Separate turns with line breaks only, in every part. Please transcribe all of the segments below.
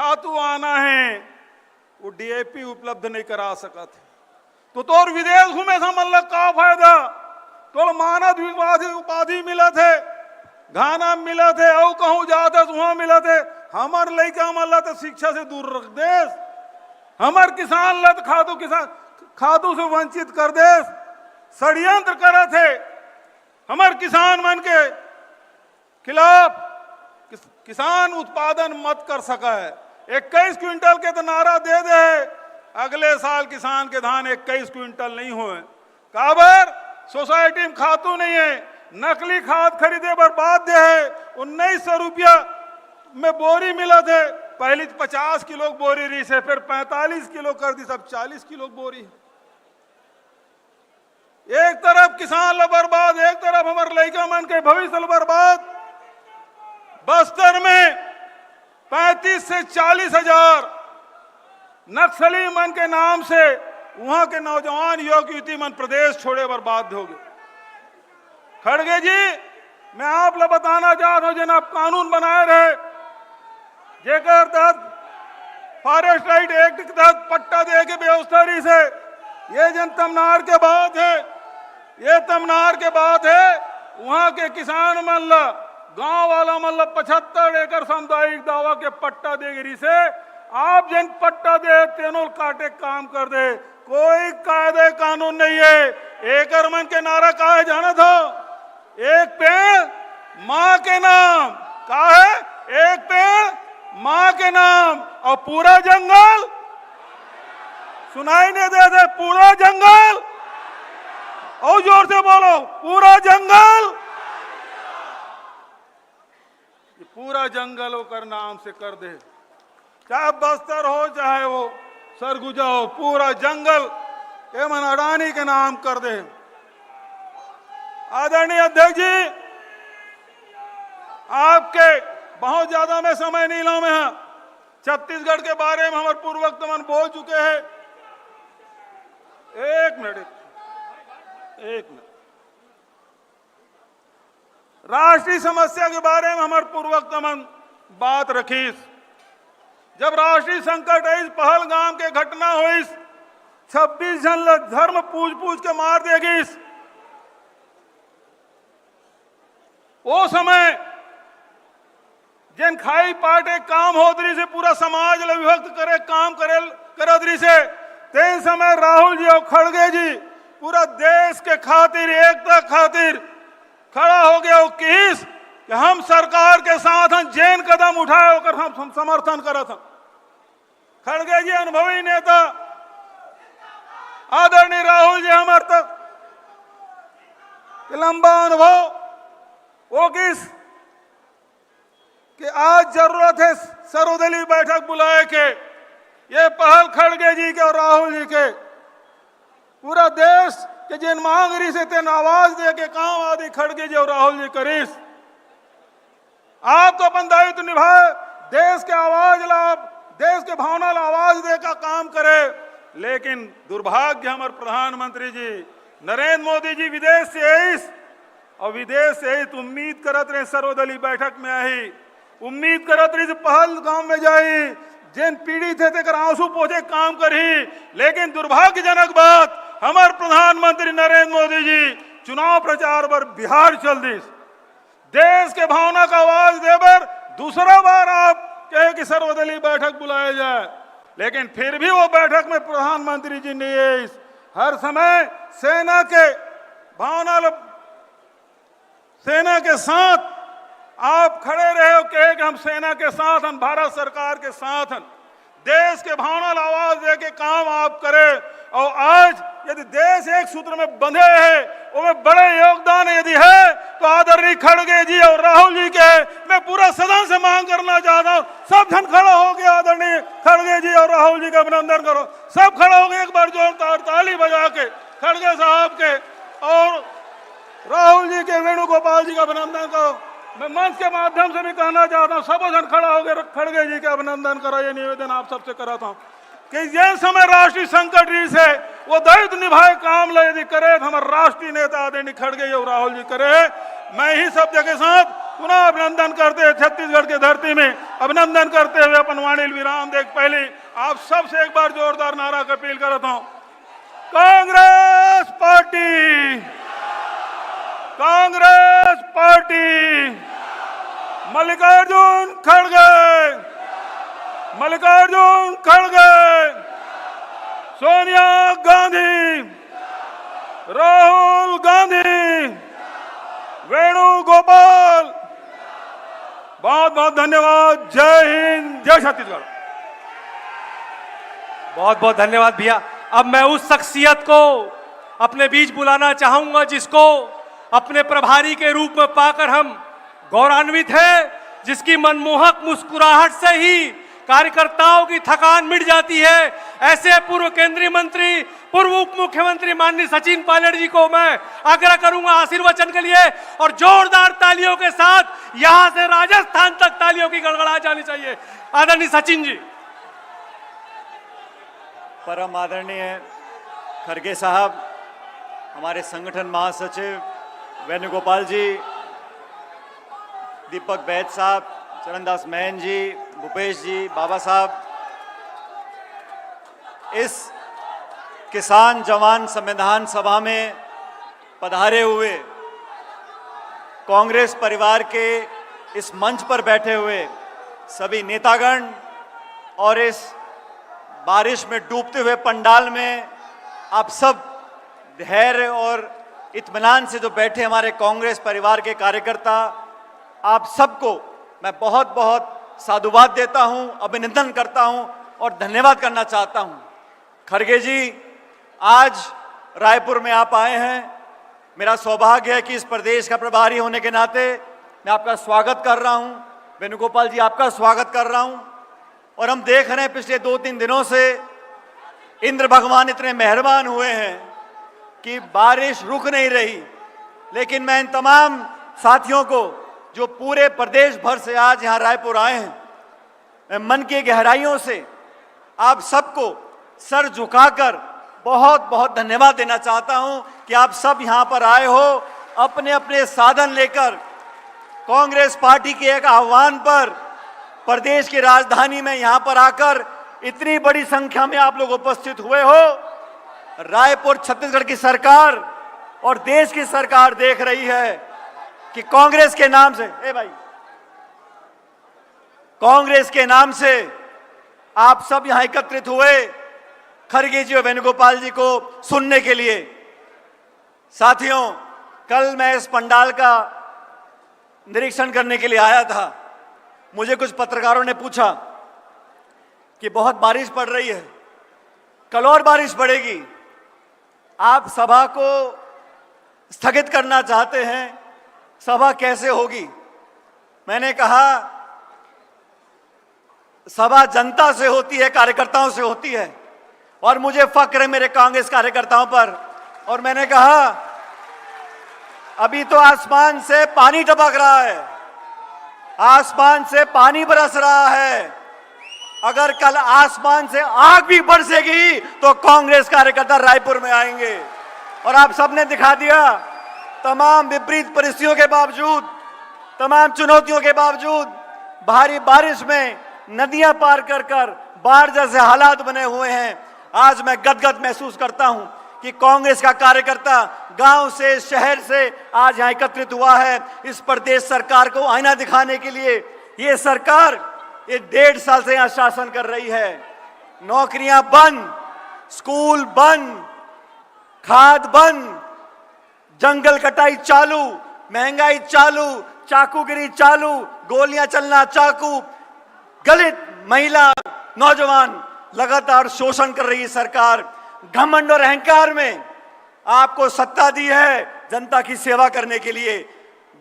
खातू आना है वो डीएपी उपलब्ध नहीं करा सका थे तो तोर विदेश घूमे था मल्ल का फायदा तोड़ मानद उपाधि मिला थे घाना मिला थे औ कहूँ जाते वहां मिला थे हमार लड़का मल्ला तो शिक्षा से दूर रख देस हमार किसान लत खादू से वंचित कर देस षड्यंत्र करे थे हमार किसान मन के खिलाफ किसान उत्पादन मत कर सका है 21 क्विंटल के तो नारा दे दे अगले साल किसान के धान 21 क्विंटल नहीं हुए काबर सोसाइटी में खातू नहीं है नकली खाद खरीदे पर बाध्य है 1900 रुपया में बोरी मिला थे पहले 50 किलो बोरी रही से फिर 45 किलो कर दी सब 40 किलो बोरी एक तरफ किसान ल बर्बाद एक तरफ हमारे लड़का मन के भविष्य बर्बाद बस्तर में 35 से 40 हजार नक्सली मन के नाम से वहां के नौजवान युवक युवती मन प्रदेश छोड़े बर्बाद हो गए खड़गे जी मैं आप लोग बताना चाहता हूं जिन आप कानून बनाए रहे जेकर तहत फॉरेस्ट राइट एक्ट के तहत पट्टा दे के व्यवस्था रही से ये जन तमनार के बात है ये तमनार के बात है वहां के किसान मल्ला गांव वाला मतलब 75 एकड़ सामुदायिक दावा के पट्टा देगी से आप जिन पट्टा दे तेनों काटे काम कर दे कोई कायदे कानून नहीं है एकड़ मन के नारा का है जाना था एक पेड़ माँ के नाम का है एक पेड़ माँ के नाम और पूरा जंगल सुनाई नहीं दे पूरा जंगल और जोर से बोलो पूरा जंगल पूरा जंगल होकर नाम से कर दे चाहे बस्तर हो चाहे वो सरगुजा हो पूरा जंगल एमन अडानी के नाम कर दे आदरणीय अध्यक्ष जी आपके बहुत ज्यादा मैं समय नहीं लाऊं मैं छत्तीसगढ़ के बारे में हमारे पूर्वक मन बोल चुके हैं एक मिनट राष्ट्रीय समस्या के बारे में हमारे पूर्वक मन बात रखीस जब राष्ट्रीय संकट है इस पहलगाम के घटना हुई 26 जन धर्म पूछ के मार देगी वो समय जिन खाई पाटे काम होतरी से पूरा समाज विभक्त करे काम करे करतरी से तेन समय राहुल जी और खड़गे जी पूरा देश के खातिर एकता खातिर खड़ा हो गया किस कि हम सरकार के साथ हम जैन कदम उठाए होकर हम समर्थन करा था खड़गे जी अनुभवी नेता आदरणीय राहुल जी हमारे तक लंबा अनुभव वो किस कि आज जरूरत है सर्वदलीय बैठक बुलाए के ये पहल खड़गे जी के और राहुल जी के पूरा देश के जिन मांग रही से तेन आवाज दे के काम आदि खड़गे जी और राहुल जी करीस आप तो अपन दायित्व निभाए देश के आवाज ला देश के भावना ला आवाज दे का काम करे लेकिन दुर्भाग्य हमारे प्रधानमंत्री जी नरेंद्र मोदी जी विदेश से आई और विदेश से आई तो उम्मीद करत रहे सर्वदलीय बैठक में आई उम्मीद करत रही पहल गांव में जाई जिन पीड़ित है तेकर आंसू पोछे काम करी लेकिन दुर्भाग्यजनक बात हमारे प्रधानमंत्री नरेंद्र मोदी जी चुनाव प्रचार पर बिहार चल दी देश के भावना का आवाज देकर दूसरा बार आप कहे कि सर्वदलीय बैठक बुलाया जाए लेकिन फिर भी वो बैठक में प्रधानमंत्री जी ने हर समय सेना के भावना सेना के साथ आप खड़े रहे हो कहे कि हम सेना के साथ हम भारत सरकार के साथ हैं देश के भावना आवाज दे के काम आप करें और आज यदि देश एक सूत्र में बंधे है उसमें बड़े योगदान यदि है तो आदरणीय खड़गे जी और राहुल जी के मैं पूरा सदन से मांग करना चाहता हूं सब जन खड़ा हो गया आदरणीय खड़गे जी और राहुल जी का अभिनंदन करो सब खड़ा हो गए एक बार जोरदार ताली बजा के खड़गे साहब के और राहुल जी के वेणुगोपाल जी का अभिनंदन करो मैं मंच के माध्यम से भी कहना चाहता हूँ सब जन खड़ा हो गए खड़गे जी का अभिनंदन करो ये निवेदन आप सबसे कराता हूँ कि ये समय राष्ट्रीय संकट रीस है वो दायित्व निभाए काम ले यदि करे तो हमारे राष्ट्रीय नेता आदरणीय खड़गे और राहुल जी करे मैं ही शब्द के साथ पुनः अभिनंदन करते हैं छत्तीसगढ़ की धरती में अभिनंदन करते हुए अपन वाणिल विराम देख पहले आप सबसे एक बार जोरदार नारा का अपील करता हूं। कांग्रेस पार्टी, कांग्रेस पार्टी, मल्लिकार्जुन खड़गे, मल्लिकार्जुन खड़गे, सोनिया गांधी, राहुल गांधी, वेणुगोपाल। बहुत बहुत धन्यवाद। जय हिंद, जय छत्तीसगढ़।
बहुत बहुत धन्यवाद भैया। अब मैं उस शख्सियत को अपने बीच बुलाना चाहूंगा जिसको अपने प्रभारी के रूप में पाकर हम गौरवान्वित हैं, जिसकी मनमोहक मुस्कुराहट से ही कार्यकर्ताओं की थकान मिट जाती है। ऐसे पूर्व केंद्रीय मंत्री, पूर्व उप मुख्यमंत्री माननीय सचिन पायलट जी को मैं आग्रह करूंगा आशीर्वचन के लिए, और जोरदार तालियों के साथ यहां से राजस्थान तक तालियों की गड़गड़ा जानी चाहिए। आदरणीय सचिन जी।
परम आदरणीय खड़गे साहब, हमारे संगठन महासचिव वेणुगोपाल जी, दीपक बैद साहब, चरणदास मैन जी, भूपेश जी, बाबा साहब, इस किसान जवान संविधान सभा में पधारे हुए कांग्रेस परिवार के इस मंच पर बैठे हुए सभी नेतागण और इस बारिश में डूबते हुए पंडाल में आप सब धैर्य और इत्मीनान से जो बैठे हमारे कांग्रेस परिवार के कार्यकर्ता, आप सबको मैं बहुत बहुत साधुवाद देता हूं, अभिनंदन करता हूं और धन्यवाद करना चाहता हूं। खड़गे जी, आज रायपुर में आप आए हैं, मेरा सौभाग्य है कि इस प्रदेश का प्रभारी होने के नाते मैं आपका स्वागत कर रहा हूं। वेणुगोपाल जी, आपका स्वागत कर रहा हूं। और हम देख रहे हैं पिछले 2-3 दिनों से इंद्र भगवान इतने मेहरबान हुए हैं कि बारिश रुक नहीं रही। लेकिन मैं इन तमाम साथियों को जो पूरे प्रदेश भर से आज यहाँ रायपुर आए हैं, मैं मन की गहराइयों से आप सबको सर झुकाकर बहुत बहुत धन्यवाद देना चाहता हूं कि आप सब यहाँ पर आए हो, अपने अपने साधन लेकर कांग्रेस पार्टी के एक आह्वान पर प्रदेश की राजधानी में यहाँ पर आकर इतनी बड़ी संख्या में आप लोग उपस्थित हुए हो। रायपुर छत्तीसगढ़ की सरकार और देश की सरकार देख रही है कि कांग्रेस के नाम से, कांग्रेस के नाम से आप सब यहां एकत्रित हुए खड़गे जी और वेणुगोपाल जी को सुनने के लिए। साथियों, कल मैं इस पंडाल का निरीक्षण करने के लिए आया था। मुझे कुछ पत्रकारों ने पूछा कि बहुत बारिश पड़ रही है, कल और बारिश पड़ेगी, आप सभा को स्थगित करना चाहते हैं, सभा कैसे होगी? मैंने कहा सभा जनता से होती है, कार्यकर्ताओं से होती है, और मुझे फक्र है मेरे कांग्रेस कार्यकर्ताओं पर। और मैंने कहा अभी तो आसमान से पानी टपक रहा है, आसमान से पानी बरस रहा है, अगर कल आसमान से आग भी बरसेगी तो कांग्रेस कार्यकर्ता रायपुर में आएंगे। और आप सबने दिखा दिया, तमाम विपरीत परिस्थितियों के बावजूद, तमाम चुनौतियों के बावजूद, भारी बारिश में नदियां पार कर कर बाढ़ जैसे हालात बने हुए हैं। आज मैं गदगद महसूस करता हूं कि कांग्रेस का कार्यकर्ता गांव से, शहर से आज यहां एकत्रित हुआ है इस प्रदेश सरकार को आईना दिखाने के लिए। ये सरकार ये 1.5 साल से यहां शासन कर रही है। नौकरियां बंद, स्कूल बंद, खाद बंद, जंगल कटाई चालू, महंगाई चालू, चाकूगिरी चालू, गोलियां चलना चाकू, दलित, महिला, नौजवान लगातार शोषण कर रही सरकार। घमंड और अहंकार में आपको सत्ता दी है जनता की सेवा करने के लिए।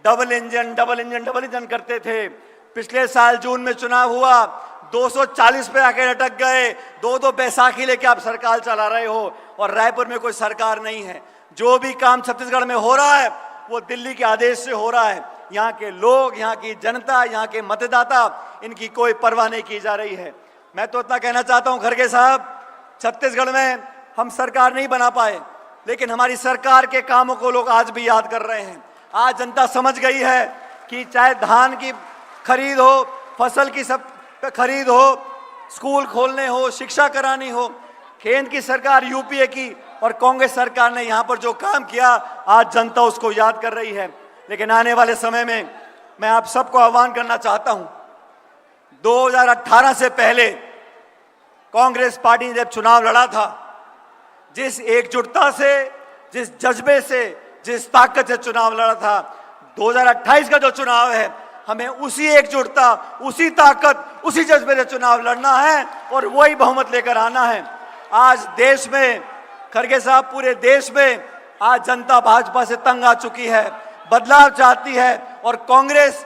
डबल इंजन करते थे। पिछले साल जून में चुनाव हुआ, 240 पे आके अटक गए। 2-2 बैसाखी लेके आप सरकार चला रहे हो और रायपुर में कोई सरकार नहीं है। जो भी काम छत्तीसगढ़ में हो रहा है वो दिल्ली के आदेश से हो रहा है। यहाँ के लोग, यहाँ की जनता, यहाँ के मतदाता, इनकी कोई परवाह नहीं की जा रही है। मैं तो इतना कहना चाहता हूँ खड़गे साहब, छत्तीसगढ़ में हम सरकार नहीं बना पाए, लेकिन हमारी सरकार के कामों को लोग आज भी याद कर रहे हैं। आज जनता समझ गई है कि चाहे धान की खरीद हो, फसल की सब खरीद हो, स्कूल खोलने हो, शिक्षा करानी हो, केंद्र की सरकार यूपीए की और कांग्रेस सरकार ने यहां पर जो काम किया आज जनता उसको याद कर रही है। लेकिन आने वाले समय में मैं आप सबको आह्वान करना चाहता हूं, 2018 से पहले कांग्रेस पार्टी ने जब चुनाव लड़ा था, जिस एकजुटता से, जिस जज्बे से, जिस ताकत से चुनाव लड़ा था, 2028 का जो चुनाव है हमें उसी एकजुटता, उसी ताकत, उसी जज्बे से चुनाव लड़ना है और वही बहुमत लेकर आना है। आज देश में, खड़गे साहब, पूरे देश में आज जनता भाजपा से तंग आ चुकी है, बदलाव चाहती है और कांग्रेस,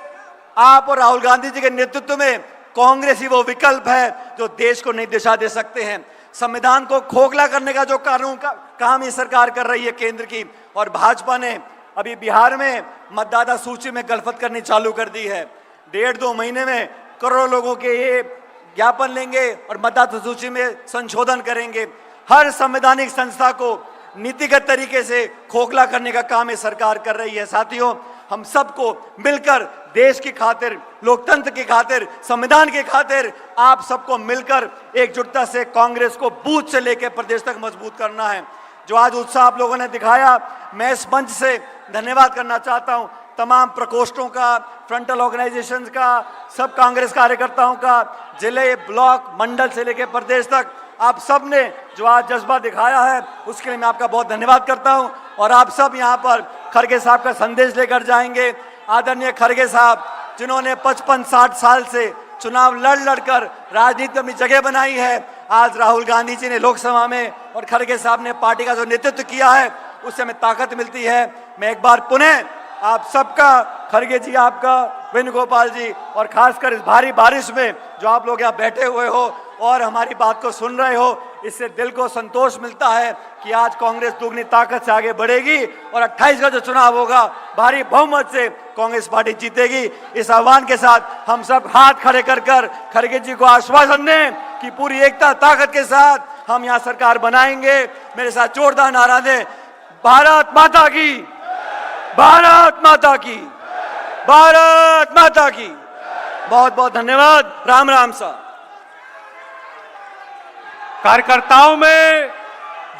आप और राहुल गांधी जी के नेतृत्व में कांग्रेस ही वो विकल्प है जो देश को नई दिशा दे सकते हैं। संविधान को खोखला करने का जो कानून का काम ये सरकार कर रही है केंद्र की, और भाजपा ने अभी बिहार में मतदाता सूची में गलफत करनी चालू कर दी है। 1.5-2 महीने में करोड़ों लोगों के ये ज्ञापन लेंगे और मतदाता सूची में संशोधन करेंगे। हर संवैधानिक संस्था को नीतिगत तरीके से खोखला करने का काम ये सरकार कर रही है। साथियों, हम सबको मिलकर देश की खातिर, लोकतंत्र की खातिर, संविधान की खातिर आप सबको मिलकर एकजुटता से कांग्रेस को बूथ से लेकर प्रदेश तक मजबूत करना है। जो आज उत्साह आप लोगों ने दिखाया, मैं इस मंच से धन्यवाद करना चाहता हूं तमाम प्रकोष्ठों का, फ्रंटल ऑर्गेनाइजेशंस का, सब कांग्रेस कार्यकर्ताओं का, जिले, ब्लॉक, मंडल से लेकर प्रदेश तक, आप सब ने जो आज जज्बा दिखाया है उसके लिए मैं आपका बहुत धन्यवाद करता हूं। और आप सब यहां पर खड़गे साहब का संदेश लेकर जाएंगे। आदरणीय खड़गे साहब, जिन्होंने 55-60 साल से चुनाव लड़कर राजनीति में अपनी जगह बनाई है, आज राहुल गांधी जी ने लोकसभा में और खड़गे साहब ने पार्टी का जो नेतृत्व किया है उससे हमें ताकत मिलती है। मैं एक बार पुनः आप सबका, खड़गे जी आपका, वेणुगोपाल जी, और खासकर इस भारी बारिश में जो आप लोग यहाँ बैठे हुए हो और हमारी बात को सुन रहे हो, इससे दिल को संतोष मिलता है कि आज कांग्रेस दुगनी ताकत से आगे बढ़ेगी और 28 का जो चुनाव होगा भारी बहुमत से कांग्रेस पार्टी जीतेगी। इस आह्वान के साथ हम सब हाथ खड़े कर खड़गे जी को आश्वासन दें कि पूरी एकता, ताकत के साथ हम यहाँ सरकार बनाएंगे। मेरे साथ जोरदार नारा दें, भारत माता की, भारत माता की, भारत माता की। बहुत बहुत धन्यवाद। राम राम साहब।
कार्यकर्ताओं में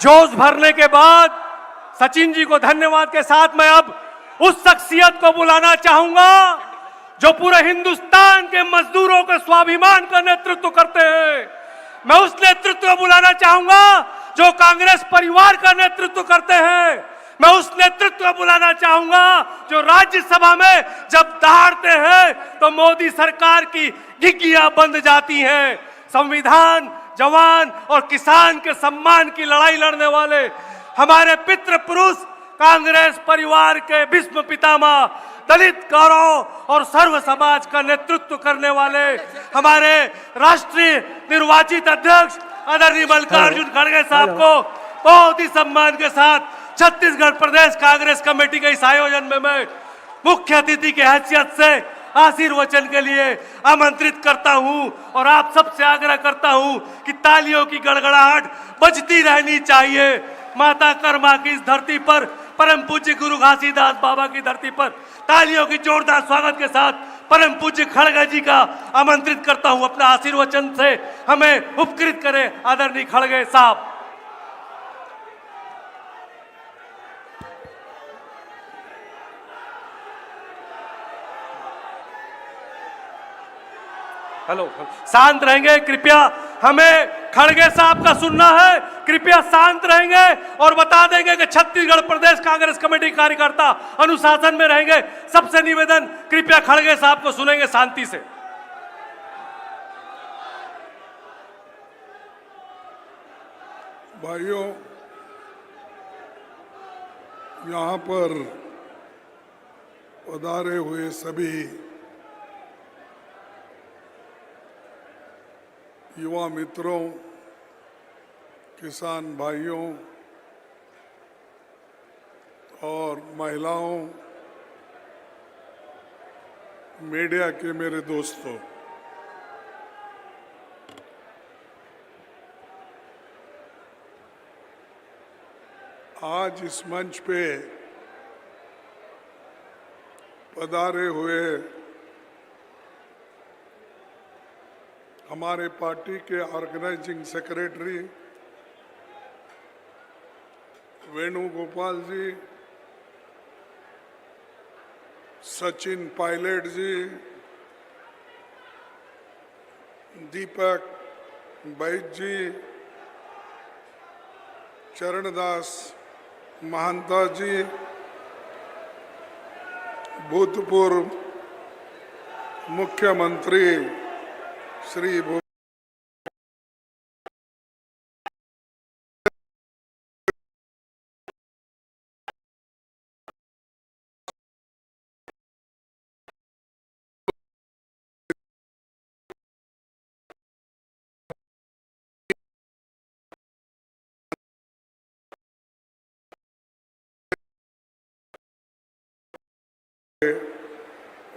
जोश भरने के बाद सचिन जी को धन्यवाद के साथ मैं अब उस शख्सियत को बुलाना चाहूंगा जो पूरे हिंदुस्तान के मजदूरों के स्वाभिमान का नेतृत्व करते हैं। मैं उस नेतृत्व को बुलाना चाहूंगा जो कांग्रेस परिवार का नेतृत्व करते हैं। मैं उस नेतृत्व को बुलाना चाहूंगा जो राज्यसभा में जब दहाड़ते हैं तो मोदी सरकार की घिघियां बंद जाती हैं। संविधान, जवान और किसान के सम्मान की लड़ाई लड़ने वाले हमारे पितृ पुरुष, कांग्रेस परिवार के भीष्म पितामह, दलित, गौरव और सर्व समाज का नेतृत्व करने वाले हमारे राष्ट्रीय निर्वाचित अध्यक्ष आदरणीय मल्लिकार्जुन खड़गे साहब को बहुत ही सम्मान के साथ छत्तीसगढ़ प्रदेश कांग्रेस कमेटी के इस आयोजन में मैं मुख्य अतिथि की हैसियत से आशीर्वचन के लिए आमंत्रित करता हूं और आप सबसे आग्रह करता हूं कि तालियों की गड़गड़ाहट बजती रहनी चाहिए। माता कर्मा की इस धरती पर, परम पूज्य गुरु घासीदास बाबा की धरती पर तालियों की जोरदार स्वागत के साथ परम पूज्य खड़गे जी का आमंत्रित करता हूं अपना आशीर्वचन से हमें उपकृत करें आदरणीय खड़गे साहब। हेलो, शांत रहेंगे कृपया, हमें खड़गे साहब का सुनना है। कृपया शांत रहेंगे और बता देंगे कि छत्तीसगढ़ प्रदेश कांग्रेस कमेटी कार्यकर्ता अनुशासन में रहेंगे। सबसे निवेदन, कृपया खड़गे साहब को सुनेंगे शांति से।
भाइयों, यहाँ पर पधारे हुए सभी युवा मित्रों, किसान भाइयों और महिलाओं, मीडिया के मेरे दोस्तों, आज इस मंच पे पधारे हुए हमारे पार्टी के ऑर्गेनाइजिंग सेक्रेटरी वेणुगोपाल जी, सचिन पायलट जी, दीपक बैद जी, चरणदास महंता जी, भूतपूर्व मुख्यमंत्री श्री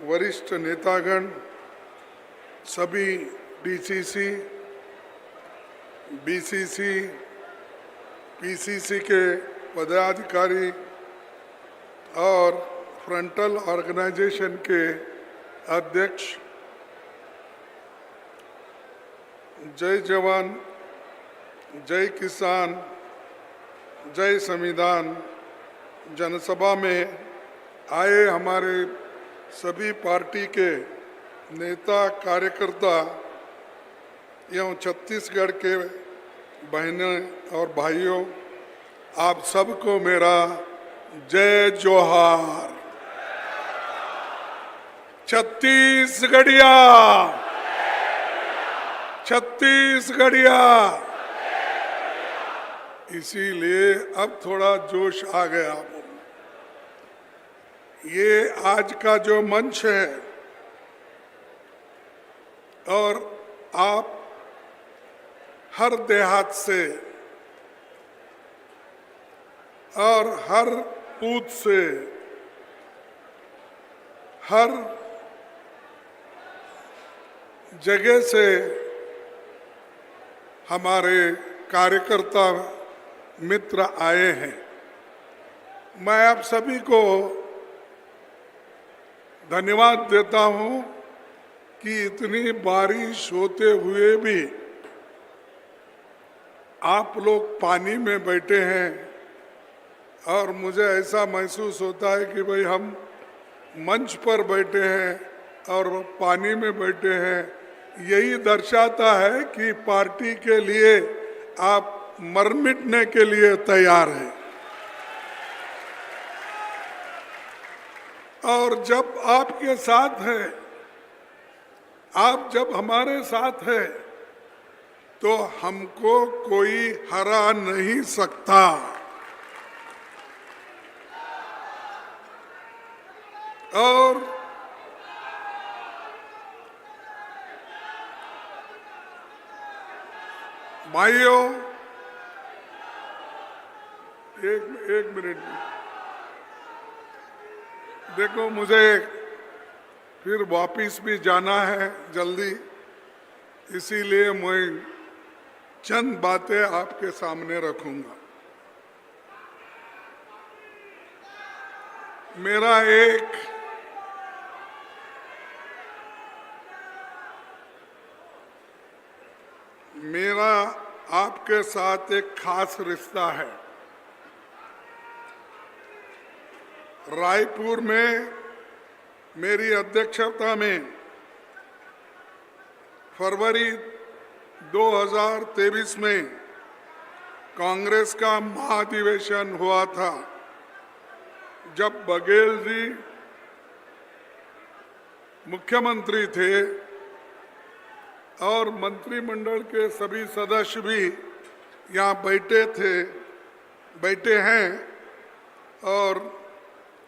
वरिष्ठ नेतागण, सभी डीसीसी, बीसीसी, पीसीसी के पदाधिकारी और फ्रंटल ऑर्गेनाइजेशन के अध्यक्ष, जय जवान, जय किसान, जय संविधान जनसभा में आए हमारे सभी पार्टी के नेता, कार्यकर्ता एवं छत्तीसगढ़ के बहनें और भाइयों, आप सबको मेरा जय जोहार। छत्तीसगढ़िया, छत्तीसगढ़िया। इसीलिए अब थोड़ा जोश आ गया। ये आज का जो मंच है और आप हर देहात से और हर बूथ से, हर जगह से हमारे कार्यकर्ता मित्र आए हैं। मैं आप सभी को धन्यवाद देता हूं कि इतनी बारिश होते हुए भी आप लोग पानी में बैठे हैं और मुझे ऐसा महसूस होता है कि भाई हम मंच पर बैठे हैं और पानी में बैठे हैं। यही दर्शाता है कि पार्टी के लिए आप मर मिटने के लिए तैयार हैं। और जब आपके साथ है, आप जब हमारे साथ है, तो हमको कोई हरा नहीं सकता। और भाइयों, एक मिनट, देखो मुझे फिर वापिस भी जाना है जल्दी, इसीलिए मैं चंद बातें आपके सामने रखूंगा। मेरा आपके साथ एक खास रिश्ता है। रायपुर में मेरी अध्यक्षता में फरवरी 2023 में कांग्रेस का महाधिवेशन हुआ था, जब बघेल जी मुख्यमंत्री थे और मंत्रिमंडल के सभी सदस्य भी यहाँ बैठे हैं। और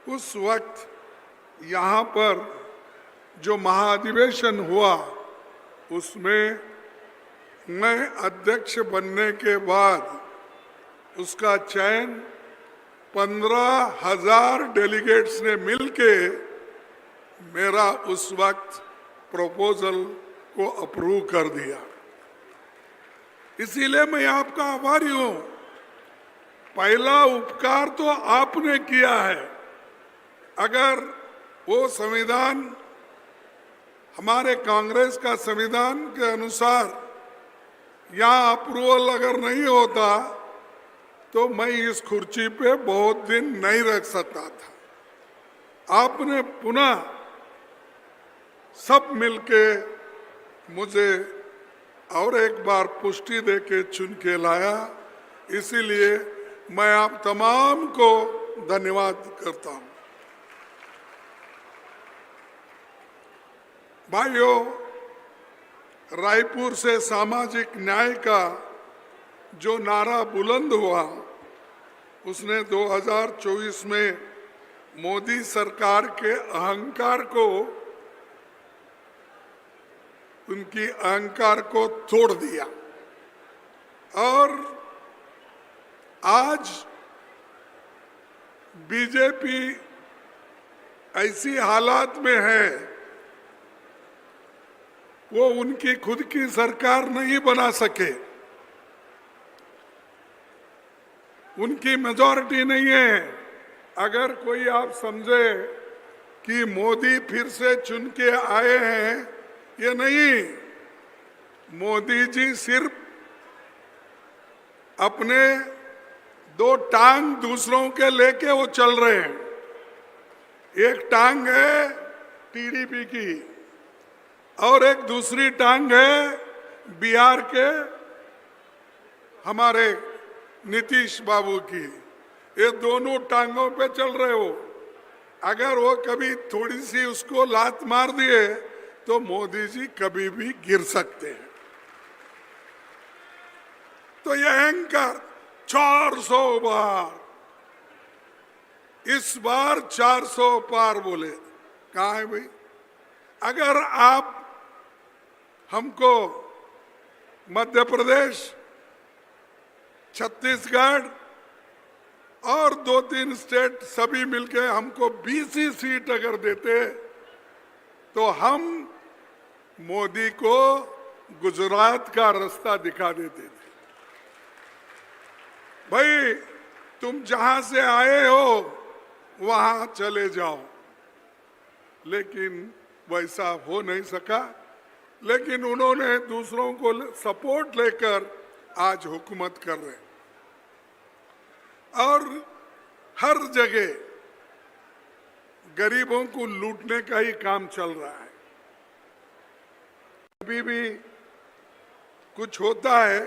उस वक्त यहाँ पर जो महाधिवेशन हुआ, उसमें मैं अध्यक्ष बनने के बाद उसका चयन 15,000 डेलीगेट्स ने मिलके मेरा उस वक्त प्रपोजल को अप्रूव कर दिया। इसीलिए मैं आपका आभारी हूं। पहला उपकार तो आपने किया है। अगर वो संविधान हमारे कांग्रेस का संविधान के अनुसार यहाँ अप्रूवल अगर नहीं होता तो मैं इस कुर्सी पे बहुत दिन नहीं रख सकता था। आपने पुनः सब मिलके मुझे और एक बार पुष्टि देके चुन के लाया, इसीलिए मैं आप तमाम को धन्यवाद करता हूं। भाइयों, रायपुर से सामाजिक न्याय का जो नारा बुलंद हुआ, उसने 2024 में मोदी सरकार के अहंकार को, उनकी अहंकार को तोड़ दिया। और आज बीजेपी ऐसी हालात में है, वो उनकी खुद की सरकार नहीं बना सके, उनकी मेजॉरिटी नहीं है। अगर कोई आप समझे कि मोदी फिर से चुन के आए हैं, ये नहीं। मोदी जी सिर्फ अपने दो टांग दूसरों के लेके वो चल रहे हैं। एक टांग है टीडीपी की और एक दूसरी टांग है बिहार के हमारे नीतीश बाबू की। ये दोनों टांगों पे चल रहे हो। अगर वो कभी थोड़ी सी उसको लात मार दिए तो मोदी जी कभी भी गिर सकते हैं। तो ये अहंकार 400 बार, इस बार 400 पार बोले। कहाँ है भाई? अगर आप हमको मध्य प्रदेश, छत्तीसगढ़ और 2-3 स्टेट सभी मिलके हमको 20 सीट अगर देते तो हम मोदी को गुजरात का रास्ता दिखा देते थे। भाई, तुम जहां से आए हो वहां चले जाओ, लेकिन वैसा हो नहीं सका। लेकिन उन्होंने दूसरों को सपोर्ट लेकर आज हुकूमत कर रहे हैं और हर जगह गरीबों को लूटने का ही काम चल रहा है। अभी भी कुछ होता है।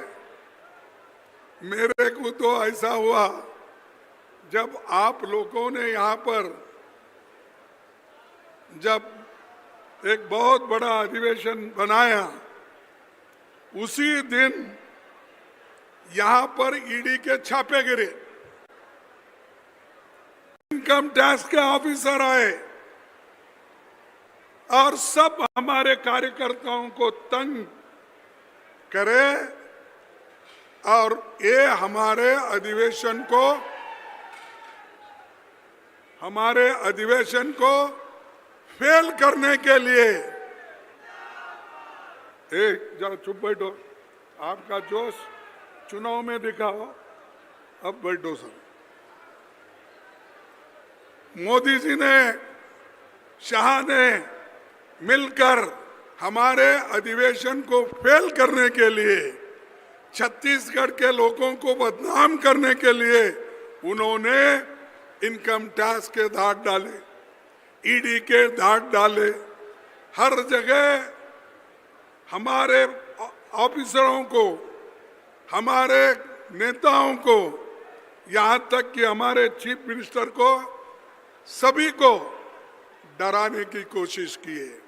मेरे को तो ऐसा हुआ, जब आप लोगों ने यहाँ पर जब एक बहुत बड़ा अधिवेशन बनाया, उसी दिन यहाँ पर ईडी के छापे गिरे, इनकम टैक्स के ऑफिसर आए और सब हमारे कार्यकर्ताओं को तंग करे और ये हमारे अधिवेशन को फेल करने के लिए। जरा चुप बैठो, आपका जोश चुनाव में दिखाओ, अब बैठो सब। मोदी जी ने, शाह ने मिलकर हमारे अधिवेशन को फेल करने के लिए, छत्तीसगढ़ के लोगों को बदनाम करने के लिए उन्होंने इनकम टैक्स के दाग डाले, ईडी के दाग डाले। हर जगह हमारे ऑफिसरों को, हमारे नेताओं को, यहाँ तक कि हमारे चीफ मिनिस्टर को, सभी को डराने की कोशिश की है।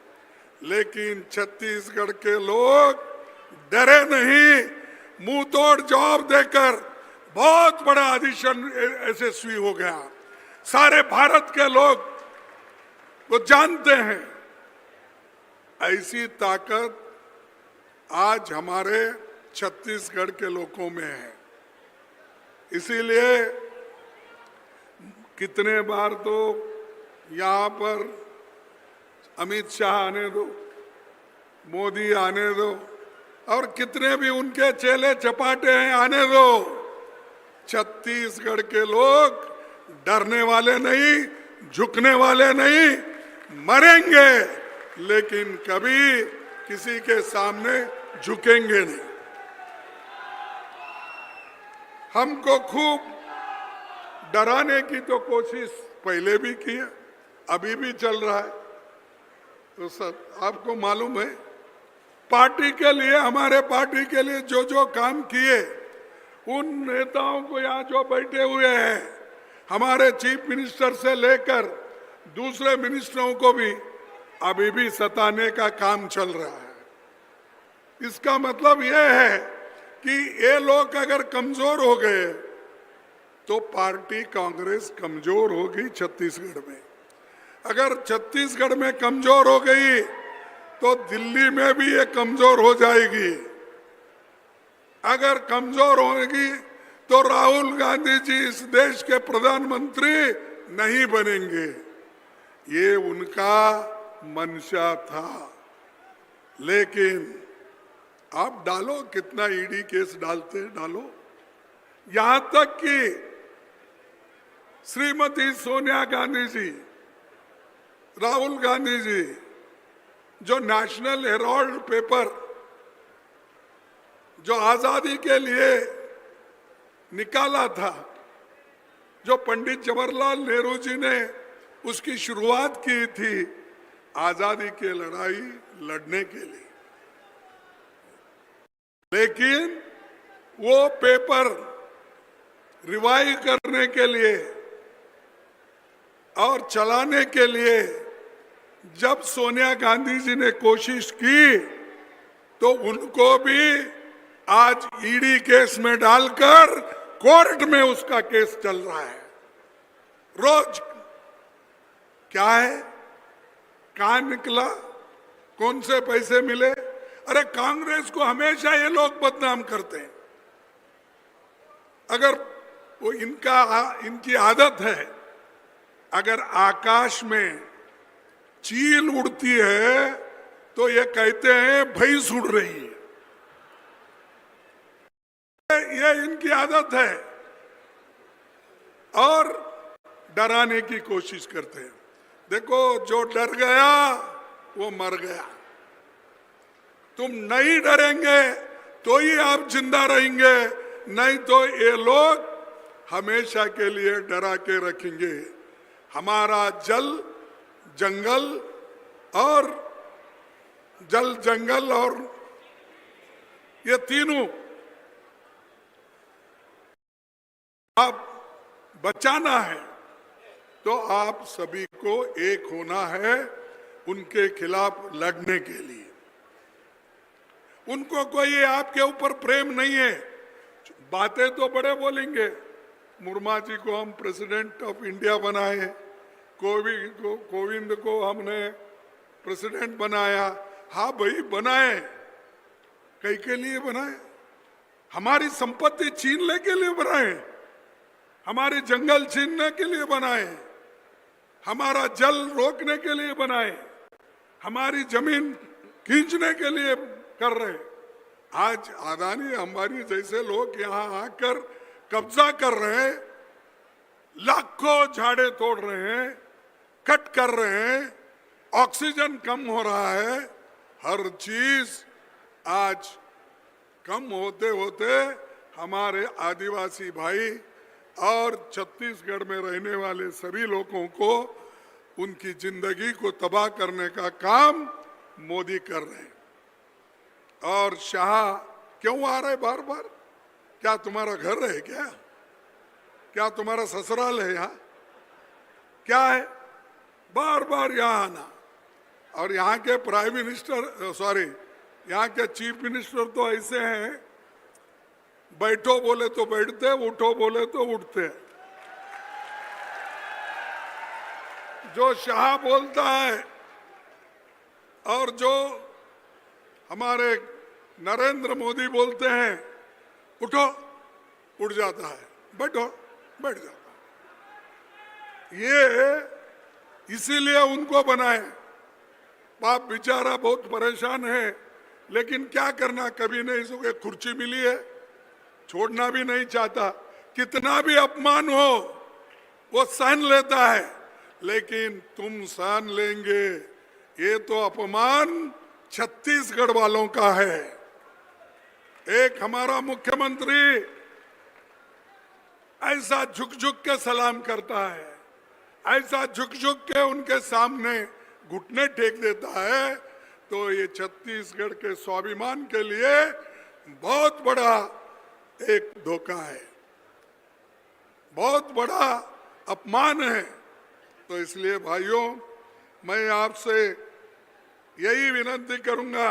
लेकिन छत्तीसगढ़ के लोग डरे नहीं, मुंह तोड़ जवाब देकर बहुत बड़ा अधिवेशन यशस्वी हो गया। सारे भारत के लोग वो जानते हैं। ऐसी ताकत आज हमारे छत्तीसगढ़ के लोगों में है। इसीलिए कितने बार तो यहाँ पर अमित शाह आने दो, मोदी आने दो, और कितने भी उनके चेले चपाटे हैं आने दो, छत्तीसगढ़ के लोग डरने वाले नहीं, झुकने वाले नहीं। मरेंगे लेकिन कभी किसी के सामने झुकेंगे नहीं। हमको खूब डराने की तो कोशिश पहले भी की है, अभी भी चल रहा है। तो सब आपको मालूम है, पार्टी के लिए, हमारे पार्टी के लिए जो जो काम किए, उन नेताओं को यहाँ जो बैठे हुए हैं, हमारे चीफ मिनिस्टर से लेकर दूसरे मिनिस्टरों को भी अभी भी सताने का काम चल रहा है। इसका मतलब यह है कि ये लोग अगर कमजोर हो गए तो पार्टी कांग्रेस कमजोर होगी छत्तीसगढ़ में। अगर छत्तीसगढ़ में कमजोर हो गई तो दिल्ली में भी ये कमजोर हो जाएगी। अगर कमजोर होगी तो राहुल गांधी जी इस देश के प्रधानमंत्री नहीं बनेंगे। ये उनका मंशा था। लेकिन आप डालो, कितना ईडी केस डालते हैं, डालो। यहां तक कि श्रीमती सोनिया गांधी जी, राहुल गांधी जी, जो नेशनल हेराल्ड पेपर जो आजादी के लिए निकाला था, जो पंडित जवाहरलाल नेहरू जी ने उसकी शुरुआत की थी आजादी की लड़ाई लड़ने के लिए, लेकिन वो पेपर रिवाइव करने के लिए और चलाने के लिए जब सोनिया गांधी जी ने कोशिश की तो उनको भी आज ईडी केस में डालकर कोर्ट में उसका केस चल रहा है। रोज क्या है, कहां निकला, कौन से पैसे मिले। अरे कांग्रेस को हमेशा ये लोग बदनाम करते हैं। अगर वो इनकी आदत है, अगर आकाश में चील उड़ती है तो ये कहते हैं भैंस उड़ रही है। ये इनकी आदत है और डराने की कोशिश करते हैं। देखो, जो डर गया वो मर गया। तुम नहीं डरेंगे तो ही आप जिंदा रहेंगे, नहीं तो ये लोग हमेशा के लिए डरा के रखेंगे। हमारा जल जंगल और ये तीनों आप बचाना है तो आप सभी को एक होना है उनके खिलाफ लड़ने के लिए। उनको कोई आपके ऊपर प्रेम नहीं है। बातें तो बड़े बोलेंगे, मुर्मू जी को हम प्रेसिडेंट ऑफ इंडिया बनाए, कोविंद को हमने प्रेसिडेंट बनाया। हाँ भाई बनाए, कई के लिए बनाए? हमारी संपत्ति छीनने के लिए बनाए, हमारे जंगल छीनने के लिए बनाए, हमारा जल रोकने के लिए बनाए, हमारी जमीन खींचने के लिए कर रहे। आज अदानी अंबानी जैसे लोग यहाँ आकर कब्जा कर रहे हैं, लाखों झाड़े तोड़ रहे हैं, कट कर रहे हैं, ऑक्सीजन कम हो रहा है। हर चीज आज कम होते होते हमारे आदिवासी भाई और छत्तीसगढ़ में रहने वाले सभी लोगों को उनकी जिंदगी को तबाह करने का काम मोदी कर रहे हैं। और शाह क्यों आ रहे बार बार? क्या तुम्हारा घर है क्या? क्या तुम्हारा ससुराल है यहाँ? क्या है बार बार यहाँ आना? और यहाँ के प्राइम मिनिस्टर, यहाँ के चीफ मिनिस्टर तो ऐसे हैं, बैठो बोले तो बैठते, उठो बोले तो उठते। जो शाह बोलता है और जो हमारे नरेंद्र मोदी बोलते हैं उठो, उठ जाता है, बैठो बैठ जाता है। ये इसीलिए उनको बनाए। बाप बेचारा बहुत परेशान है, लेकिन क्या करना, कभी नहीं सुखे, कुर्सी मिली है, छोड़ना भी नहीं चाहता। कितना भी अपमान हो वो सहन लेता है, लेकिन तुम सहन लेंगे। ये तो अपमान छत्तीसगढ़ वालों का है। एक हमारा मुख्यमंत्री ऐसा झुक झुक के सलाम करता है, ऐसा झुक झुक के उनके सामने घुटने टेक देता है, तो ये छत्तीसगढ़ के स्वाभिमान के लिए बहुत बड़ा एक धोखा है, बहुत बड़ा अपमान है। तो इसलिए भाइयों, मैं आपसे यही विनती करूंगा,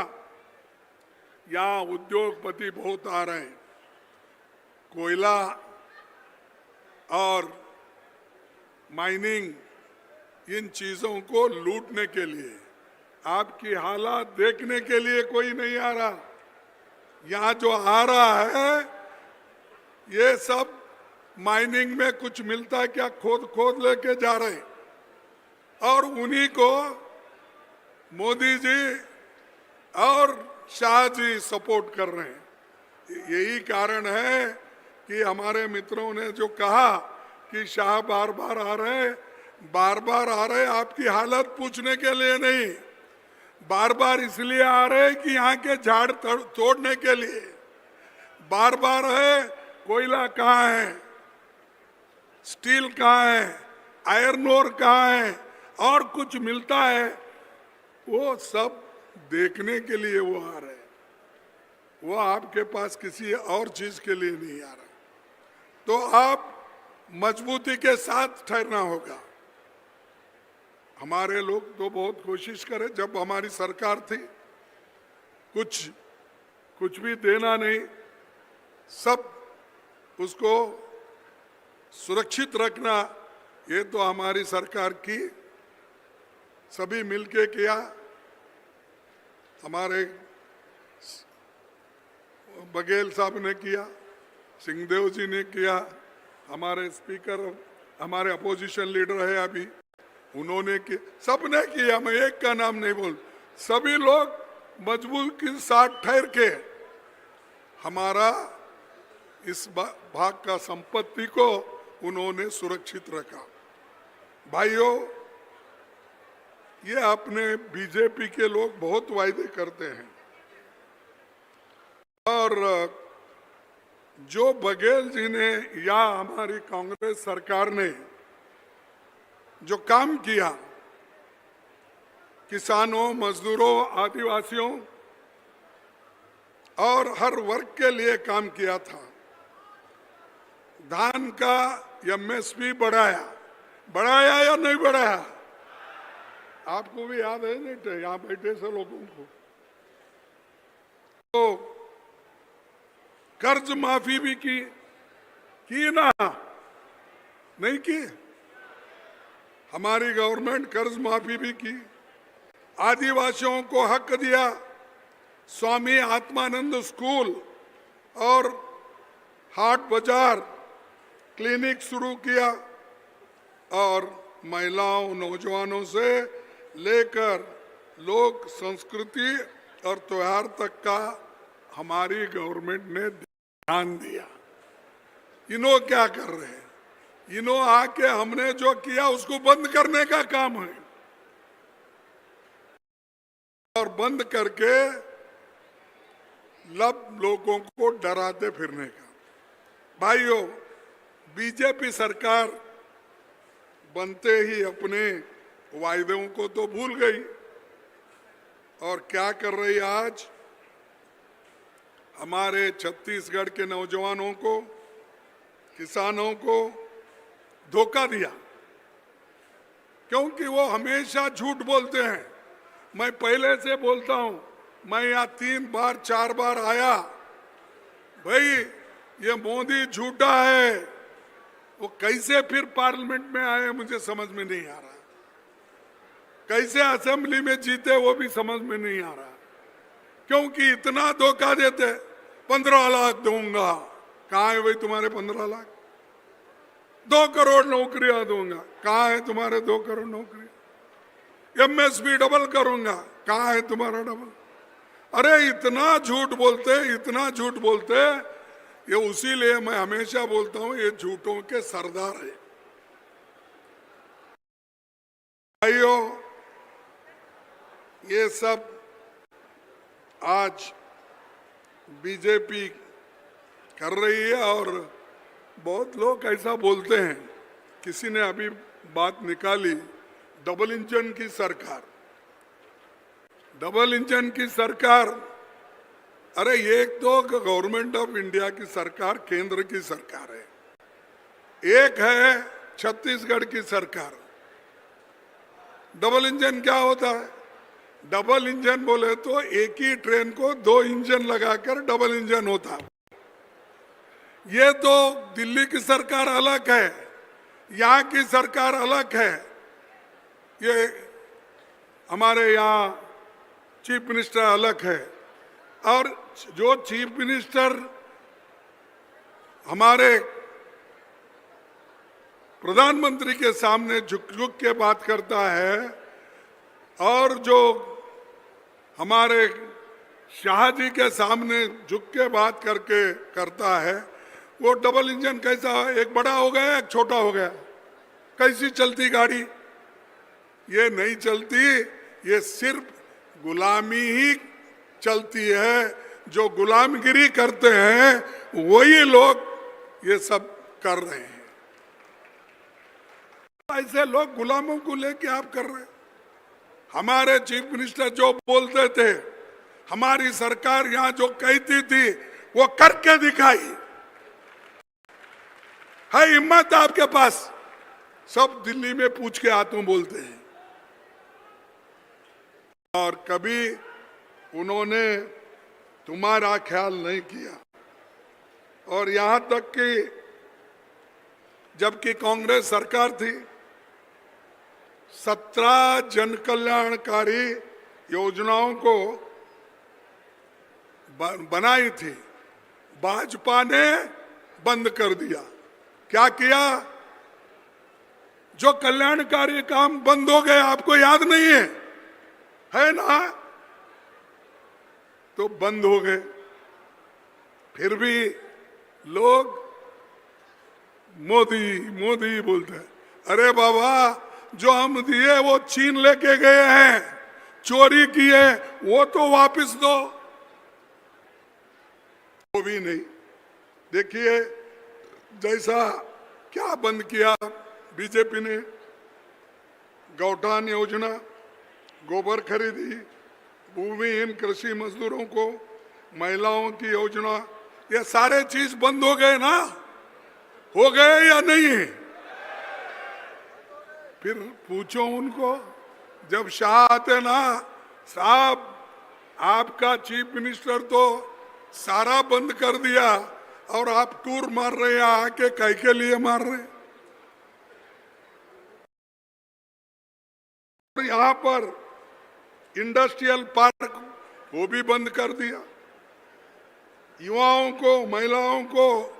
यहाँ उद्योगपति बहुत आ रहे हैं, कोयला और माइनिंग इन चीजों को लूटने के लिए, आपकी हालात देखने के लिए कोई नहीं आ रहा। यहाँ जो आ रहा है ये सब माइनिंग में कुछ मिलता है क्या खोद खोद लेके जा रहे हैं, और उन्हीं को मोदी जी और शाह जी सपोर्ट कर रहे हैं। यही कारण है कि हमारे मित्रों ने जो कहा कि शाह बार बार आ रहे आपकी हालत पूछने के लिए नहीं, बार बार इसलिए आ रहे कि यहाँ के झाड़ तोड़ने के लिए। बार बार है कोयला कहाँ है, स्टील कहाँ है, आयरन ओर कहाँ है, और कुछ मिलता है, वो सब देखने के लिए वो आ रहे हैं। वो आपके पास किसी और चीज के लिए नहीं आ रहा। तो आप मजबूती के साथ ठहरना होगा। हमारे लोग तो बहुत कोशिश करें, जब हमारी सरकार थी कुछ भी देना नहीं, सब उसको सुरक्षित रखना, ये तो हमारी सरकार की सभी मिलके किया। हमारे बघेल साहब ने किया, सिंहदेव जी ने किया, हमारे स्पीकर, हमारे अपोजिशन लीडर है अभी, उन्होंने किया, सबने किया। मैं एक का नाम नहीं बोल, सभी लोग मजबूत के साथ ठहर के हमारा इस भाग का संपत्ति को उन्होंने सुरक्षित रखा। भाइयों, ये अपने बीजेपी के लोग बहुत वायदे करते हैं, और जो बघेल जी ने या हमारी कांग्रेस सरकार ने जो काम किया, किसानों, मजदूरों, आदिवासियों और हर वर्ग के लिए काम किया था। धान का एमएसपी बढ़ाया या नहीं बढ़ाया? आपको भी याद है नहीं, यहाँ बैठे से लोगों को। तो कर्ज माफी भी की ना, नहीं की? हमारी गवर्नमेंट कर्ज माफी भी की, आदिवासियों को हक दिया, स्वामी आत्मानंद स्कूल और हाट बाजार क्लिनिक शुरू किया, और महिलाओं, नौजवानों से लेकर लोक संस्कृति और त्योहार तक का हमारी गवर्नमेंट ने ध्यान दिया। इन्हों क्या कर रहे हैं? इन्हों आके हमने जो किया उसको बंद करने का काम है, और बंद करके लब लोगों को डराते फिरने का। भाइयों, बीजेपी सरकार बनते ही अपने वायदों को तो भूल गई, और क्या कर रही आज? हमारे छत्तीसगढ़ के नौजवानों को, किसानों को धोखा दिया, क्योंकि वो हमेशा झूठ बोलते हैं। मैं पहले से बोलता हूं, मैं यहाँ 3 बार 4 बार आया, भाई ये मोदी झूठा है। वो कैसे फिर पार्लियामेंट में आए मुझे समझ में नहीं आ रहा, कैसे असेंबली में जीते वो भी समझ में नहीं आ रहा, क्योंकि इतना धोखा देते। 15 लाख दूंगा, कहाँ है भाई तुम्हारे 15 लाख? 2 करोड़ नौकरियां दूंगा, कहाँ है तुम्हारे 2 करोड़ नौकरियां? एमएसपी डबल करूंगा, कहाँ है तुम्हारा डबल? अरे इतना झूठ बोलते, इतना झूठ बोलते। ये उसीलिए मैं हमेशा बोलता हूं, ये झूठों के सरदार है। भाइयों, ये सब आज बीजेपी कर रही है और बहुत लोग ऐसा बोलते हैं। किसी ने अभी बात निकाली, डबल इंजन की सरकार, डबल इंजन की सरकार। अरे एक तो गवर्नमेंट ऑफ इंडिया की सरकार केंद्र की सरकार है, एक है छत्तीसगढ़ की सरकार। डबल इंजन क्या होता है? डबल इंजन बोले तो एक ही ट्रेन को दो इंजन लगाकर डबल इंजन होता है। ये तो दिल्ली की सरकार अलग है, यहाँ की सरकार अलग है। ये हमारे यहाँ चीफ मिनिस्टर अलग है और जो चीफ मिनिस्टर हमारे प्रधानमंत्री के सामने झुक झुक के बात करता है और जो हमारे शाह जी के सामने झुक के बात करके करता है, वो डबल इंजन कैसा है? एक बड़ा हो गया एक छोटा हो गया। कैसी चलती गाड़ी? ये नहीं चलती, ये सिर्फ गुलामी ही चलती है। जो गुलामगिरी करते हैं वही लोग ये सब कर रहे हैं। ऐसे लोग गुलामों को लेके आप कर रहे हैं। हमारे चीफ मिनिस्टर जो बोलते थे, हमारी सरकार यहाँ जो कहती थी वो करके दिखाई है। हिम्मत आपके पास? सब दिल्ली में पूछ के आते बोलते हैं। और कभी उन्होंने तुम्हारा ख्याल नहीं किया। और यहां तक कि जबकि कांग्रेस सरकार थी, 17 जन कल्याणकारी योजनाओं को बनाई थी, भाजपा ने बंद कर दिया। क्या किया? जो कल्याणकारी काम बंद हो गए, आपको याद नहीं है ना? तो बंद हो गए। फिर भी लोग मोदी मोदी बोलते हैं। अरे बाबा, जो हम दिए वो चीन लेके गए हैं, चोरी किए, वो तो वापस दो। वो भी नहीं। देखिए जैसा क्या बंद किया बीजेपी ने, गौठान योजना, गोबर खरीदी, भूमिहीन कृषि मजदूरों को, महिलाओं की योजना, ये सारे चीज बंद हो गए ना? हो गए या नहीं? फिर पूछो उनको, जब शाह आते ना, साहब आपका चीफ मिनिस्टर तो सारा बंद कर दिया और आप टूर मार रहे हैं, आके कई के लिए मार रहे हैं? यहाँ पर इंडस्ट्रियल पार्क वो भी बंद कर दिया। युवाओं को, महिलाओं को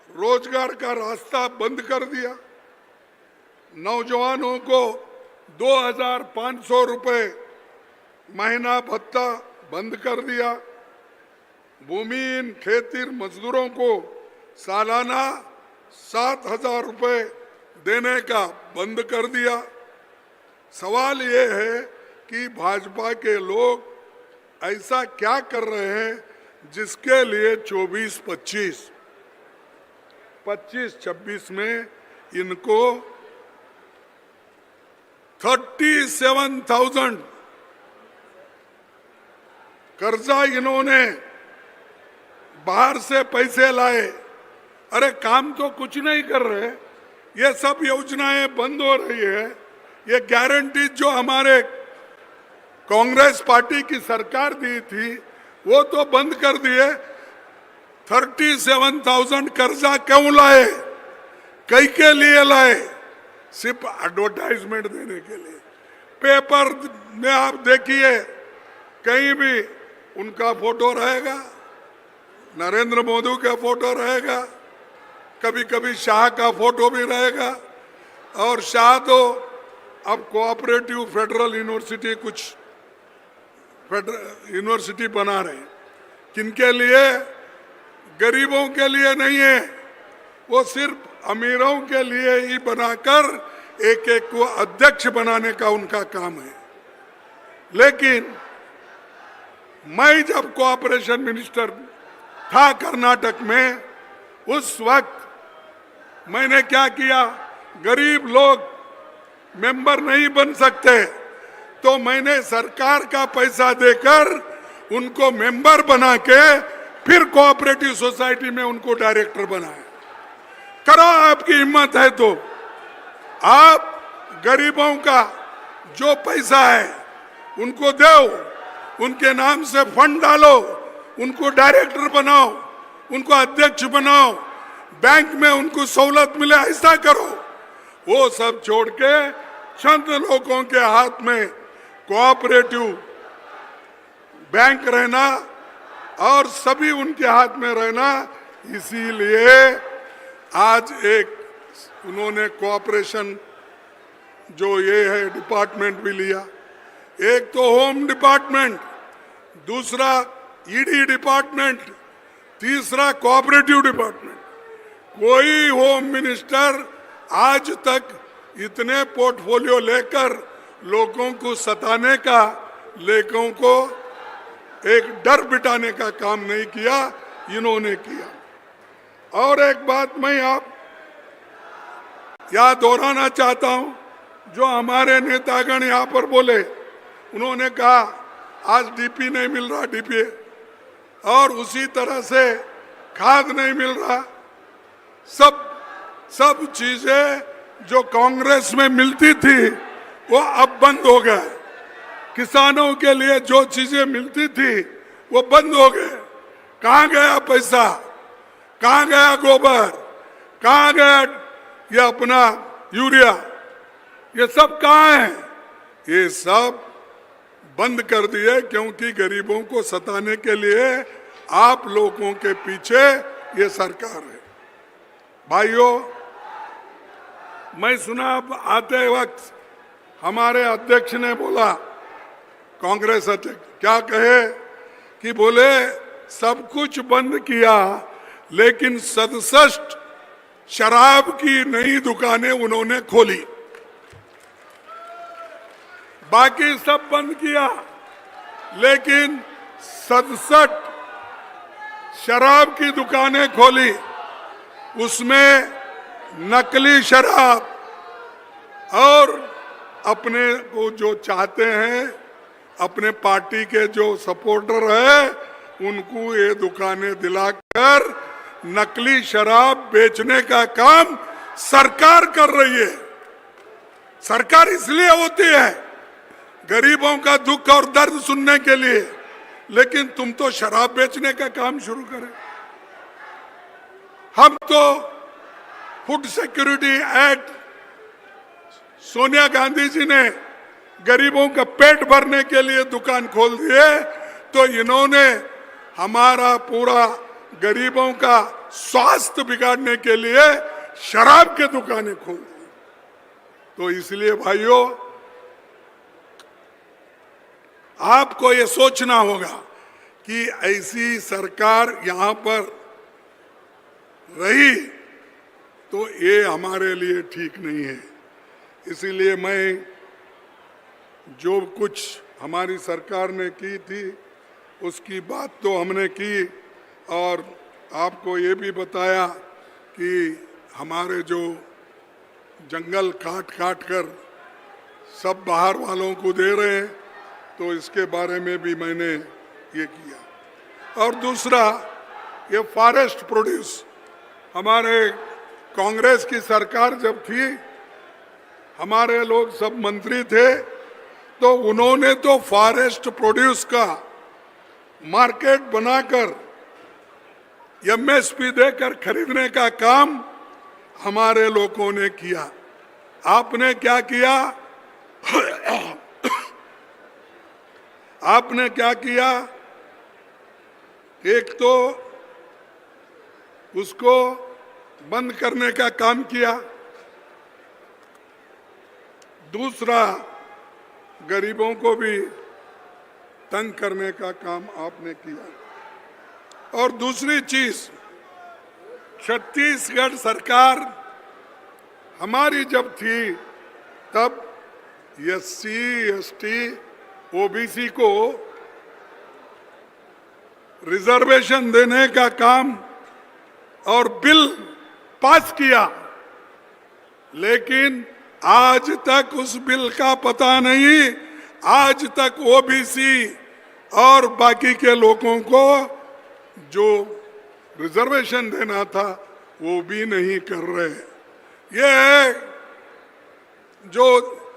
रोजगार का रास्ता बंद कर दिया। नौजवानों को 2500 रुपए महीना भत्ता बंद कर दिया। भूमिहीन खेती मजदूरों को सालाना 7000 रुपए देने का बंद कर दिया। सवाल ये है कि भाजपा के लोग ऐसा क्या कर रहे हैं जिसके लिए 25-26 में इनको 37,000 कर्जा इन्होंने बाहर से पैसे लाए। अरे काम तो कुछ नहीं कर रहे, ये सब योजनाएं बंद हो रही है। ये गारंटी जो हमारे कांग्रेस पार्टी की सरकार दी थी वो तो बंद कर दिए। 37,000 कर्जा क्यों लाए? कई के लिए लाए? सिर्फ एडवर्टाइजमेंट देने के लिए। पेपर में आप देखिए, कहीं भी उनका फोटो रहेगा, नरेंद्र मोदी का फोटो रहेगा, कभी कभी शाह का फोटो भी रहेगा। और शाह तो अब कोऑपरेटिव फेडरल यूनिवर्सिटी कुछ यूनिवर्सिटी बना रहे हैं। किनके लिए? गरीबों के लिए नहीं है, वो सिर्फ अमीरों के लिए ही बनाकर एक एक को अध्यक्ष बनाने का उनका काम है। लेकिन मैं जब कोऑपरेशन मिनिस्टर था कर्नाटक में, उस वक्त मैंने क्या किया, गरीब लोग मेंबर नहीं बन सकते तो मैंने सरकार का पैसा देकर उनको मेंबर बना के फिर कोऑपरेटिव सोसाइटी में उनको डायरेक्टर बनाया। करो, आपकी हिम्मत है तो आप गरीबों का जो पैसा है उनको दो, उनके नाम से फंड डालो, उनको डायरेक्टर बनाओ, उनको अध्यक्ष बनाओ, बैंक में उनको सहूलत मिले, ऐसा करो। वो सब छोड़ के चंद लोगों के हाथ में कोऑपरेटिव बैंक रहना और सभी उनके हाथ में रहना, इसीलिए आज एक उन्होंने कोऑपरेशन जो ये है डिपार्टमेंट भी लिया। एक तो होम डिपार्टमेंट, दूसरा ईडी डिपार्टमेंट, तीसरा कोऑपरेटिव डिपार्टमेंट। कोई होम मिनिस्टर आज तक इतने पोर्टफोलियो लेकर लोगों को सताने का, लोगों को एक डर बिठाने का काम नहीं किया, इन्होंने किया। और एक बात मैं आप याद दोहराना चाहता हूं, जो हमारे नेतागण यहाँ पर बोले, उन्होंने कहा आज डीपी नहीं मिल रहा, डीपी, और उसी तरह से खाद नहीं मिल रहा। सब चीजें जो कांग्रेस में मिलती थी वो अब बंद हो गए। किसानों के लिए जो चीजें मिलती थी वो बंद हो गए। कहाँ गया पैसा, कहाँ गया गोबर, कहाँ गया ये अपना यूरिया, ये सब कहाँ है? ये सब बंद कर दिए, क्योंकि गरीबों को सताने के लिए आप लोगों के पीछे ये सरकार है। भाइयों, मैं सुना अब आते वक्त हमारे अध्यक्ष ने बोला, कांग्रेस अध्यक्ष क्या कहे कि बोले सब कुछ बंद किया लेकिन 67 शराब की नई दुकानें उन्होंने खोली, बाकी सब बंद किया लेकिन 67 शराब की दुकानें खोली। उसमें नकली शराब और अपने को जो चाहते हैं, अपने पार्टी के जो सपोर्टर है, उनको ये दुकानें दिलाकर नकली शराब बेचने का काम सरकार कर रही है। सरकार इसलिए होती है गरीबों का दुख और दर्द सुनने के लिए, लेकिन तुम तो शराब बेचने का काम शुरू करें। हम तो food security act Sonia Gandhi ji ने गरीबों का पेट भरने के लिए दुकान खोल दिए, तो इन्होंने हमारा पूरा गरीबों का स्वास्थ्य बिगाड़ने के लिए शराब के दुकानें खोल दी। तो इसलिए भाइयों, आपको ये सोचना होगा कि ऐसी सरकार यहां पर रही तो ये हमारे लिए ठीक नहीं है। इसीलिए मैं जो कुछ हमारी सरकार ने की थी उसकी बात तो हमने की, और आपको ये भी बताया कि हमारे जो जंगल काट कर सब बाहर वालों को दे रहे हैं, तो इसके बारे में भी मैंने ये किया। और दूसरा, ये फॉरेस्ट प्रोड्यूस, हमारे कांग्रेस की सरकार जब थी, हमारे लोग सब मंत्री थे, तो उन्होंने तो फॉरेस्ट प्रोड्यूस का मार्केट बनाकर एमएसपी देकर खरीदने का काम हमारे लोगों ने किया। आपने क्या किया? आपने क्या किया? एक तो उसको बंद करने का काम किया, दूसरा गरीबों को भी तंग करने का काम आपने किया। और दूसरी चीज, छत्तीसगढ़ सरकार हमारी जब थी तब SC, ST, OBC को रिजर्वेशन देने का काम और बिल पास किया, लेकिन आज तक उस बिल का पता नहीं। आज तक OBC और बाकी के लोगों को जो रिजर्वेशन देना था वो भी नहीं कर रहे। ये है जो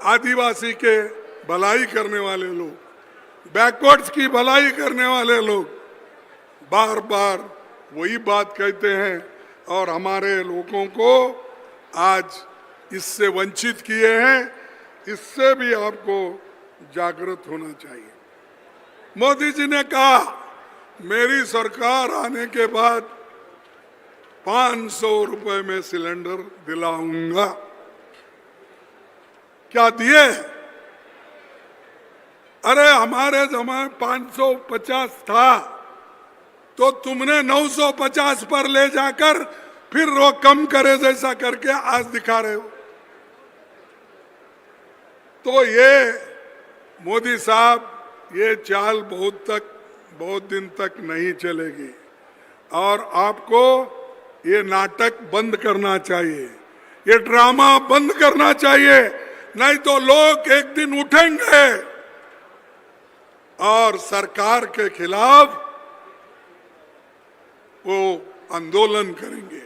आदिवासी के भलाई करने वाले लोग, बैकवर्ड्स की भलाई करने वाले लोग बार बार वही बात कहते हैं और हमारे लोगों को आज इससे वंचित किए हैं। इससे भी आपको जागृत होना चाहिए। मोदी जी ने कहा मेरी सरकार आने के बाद 500 रुपए में सिलेंडर दिलाऊंगा। क्या दिए? अरे हमारे जमाने 550 था तो तुमने 950 पर ले जाकर फिर वो कम करे जैसा करके आज दिखा रहे हो। तो ये मोदी साहब, ये चाल बहुत दिन तक नहीं चलेगी और आपको ये नाटक बंद करना चाहिए, ये ड्रामा बंद करना चाहिए। नहीं तो लोग एक दिन उठेंगे और सरकार के खिलाफ वो आंदोलन करेंगे।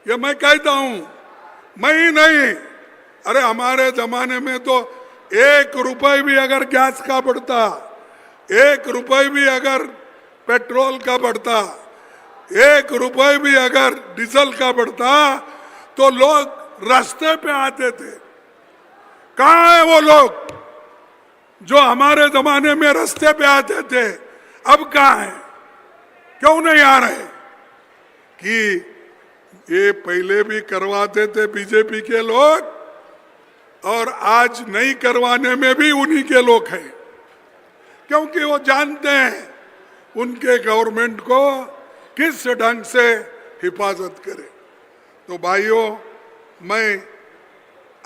ये मैं कहता हूं, मैं ही नहीं, अरे हमारे जमाने में तो 1 रुपए भी अगर गैस का बढ़ता, 1 रुपए भी अगर पेट्रोल का बढ़ता, 1 रुपए भी अगर डीजल का बढ़ता तो लोग रास्ते पे आते थे। कहाँ है वो लोग जो हमारे जमाने में रास्ते पे आते थे? अब कहाँ है? क्यों नहीं आ रहे? कि ये पहले भी करवाते थे बीजेपी के लोग और आज नहीं करवाने में भी उन्हीं के लोग हैं, क्योंकि वो जानते हैं उनके गवर्नमेंट को किस ढंग से हिफाजत करे। तो भाइयों, मैं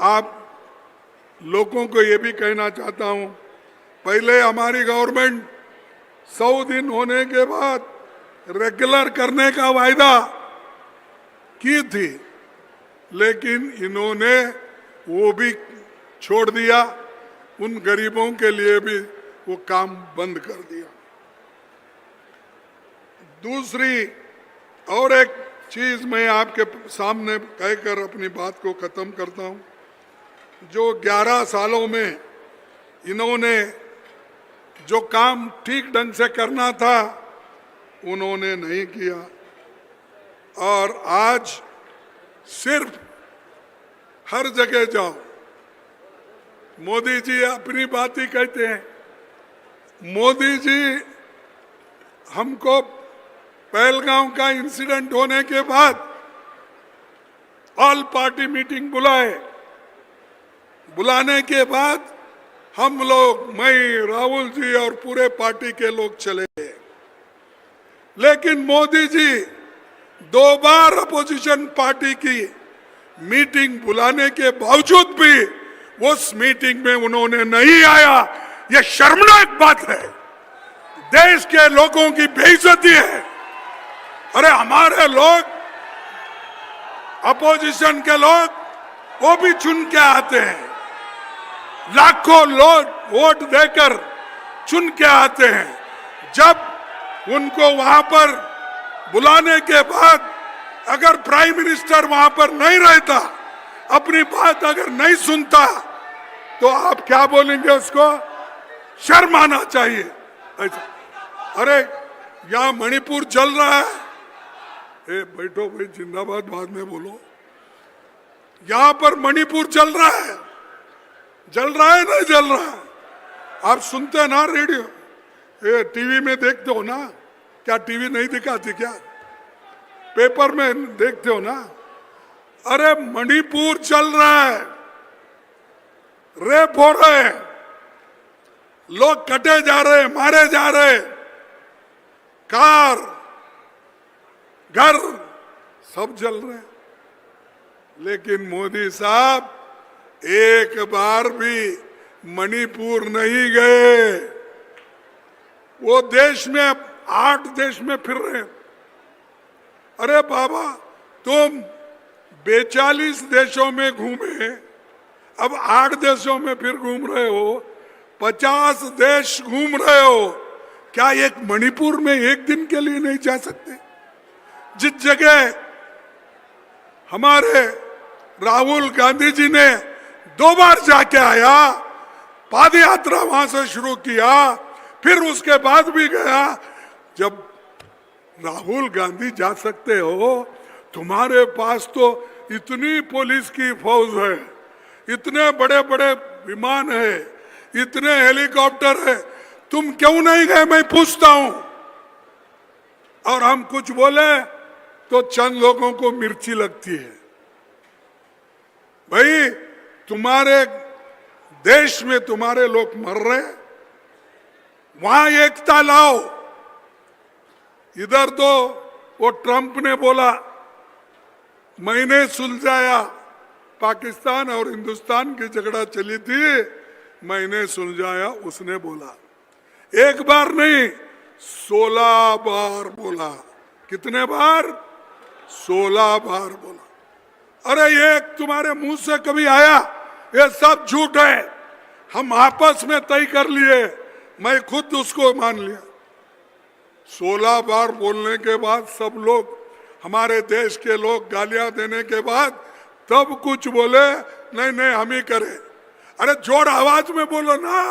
आप लोगों को ये भी कहना चाहता हूं, पहले हमारी गवर्नमेंट 100 दिन होने के बाद रेगुलर करने का वायदा की थी, लेकिन इन्होंने वो भी छोड़ दिया। उन गरीबों के लिए भी वो काम बंद कर दिया। दूसरी और एक चीज मैं आपके सामने कहकर अपनी बात को खत्म करता हूं। जो 11 सालों में इन्होंने जो काम ठीक ढंग से करना था उन्होंने नहीं किया और आज सिर्फ हर जगह जाओ मोदी जी अपनी बात ही कहते हैं। मोदी जी हमको पहलगांव का इंसिडेंट होने के बाद ऑल पार्टी मीटिंग बुलाने के बाद हम लोग, मैं, राहुल जी और पूरे पार्टी के लोग चले गए, लेकिन मोदी जी 2 बार अपोजिशन पार्टी की मीटिंग बुलाने के बावजूद भी उस मीटिंग में उन्होंने नहीं आया। यह शर्मनाक बात है, देश के लोगों की बेइज्जती है। अरे हमारे लोग, अपोजिशन के लोग, वो भी चुन के आते हैं, लाखों लोग वोट देकर चुन के आते हैं। जब उनको वहां पर बुलाने के बाद अगर प्राइम मिनिस्टर वहां पर नहीं रहता, अपनी बात अगर नहीं सुनता, तो आप क्या बोलेंगे? उसको शर्म आना चाहिए। अरे यहां मणिपुर जल रहा है, बैठो भाई, जिंदाबाद बाद में बोलो। यहां पर मणिपुर जल रहा है, नहीं जल रहा है? आप सुनते हैं ना रेडियो, टीवी में देखते हो ना? क्या टीवी नहीं दिखाती क्या? पेपर में देखते हो ना? अरे मणिपुर चल रहा है, रेप हो रहे हैं, लोग कटे जा रहे हैं, मारे जा रहे हैं, कार, घर सब जल रहे हैं। लेकिन मोदी साहब एक बार भी मणिपुर नहीं गए। वो देश में 8 देश में फिर रहे हैं। अरे बाबा, तुम 42 देशों में घूमे, अब 8 देशों में फिर घूम रहे हो, 50 देश घूम रहे हो, क्या एक मणिपुर में एक दिन के लिए नहीं जा सकते? जिस जगह हमारे राहुल गांधी जी ने 2 बार जाके आया, पाद यात्रा वहां से शुरू किया, फिर उसके बाद भी गया। जब राहुल गांधी जा सकते हो, तुम्हारे पास तो इतनी पुलिस की फौज है, इतने बड़े बड़े विमान है, इतने हेलीकॉप्टर है, तुम क्यों नहीं गए? मैं पूछता हूं। और हम कुछ बोले तो चंद लोगों को मिर्ची लगती है। भाई, तुम्हारे देश में तुम्हारे लोग मर रहे, वहां एकता लाओ। इधर तो वो ट्रंप ने बोला मैंने सुलझाया, पाकिस्तान और हिंदुस्तान की झगड़ा चली थी, मैंने सुलझाया, उसने बोला। एक बार नहीं, 16 बार बोला। कितने बार? 16 बार बोला। अरे ये तुम्हारे मुंह से कभी आया? ये सब झूठ है। हम आपस में तय कर लिए, मैं खुद उसको मान लिया। 16 बार बोलने के बाद सब लोग, हमारे देश के लोग गालियां देने के बाद तब कुछ बोले, नहीं नहीं हम ही करें। अरे जोर आवाज में बोलो ना,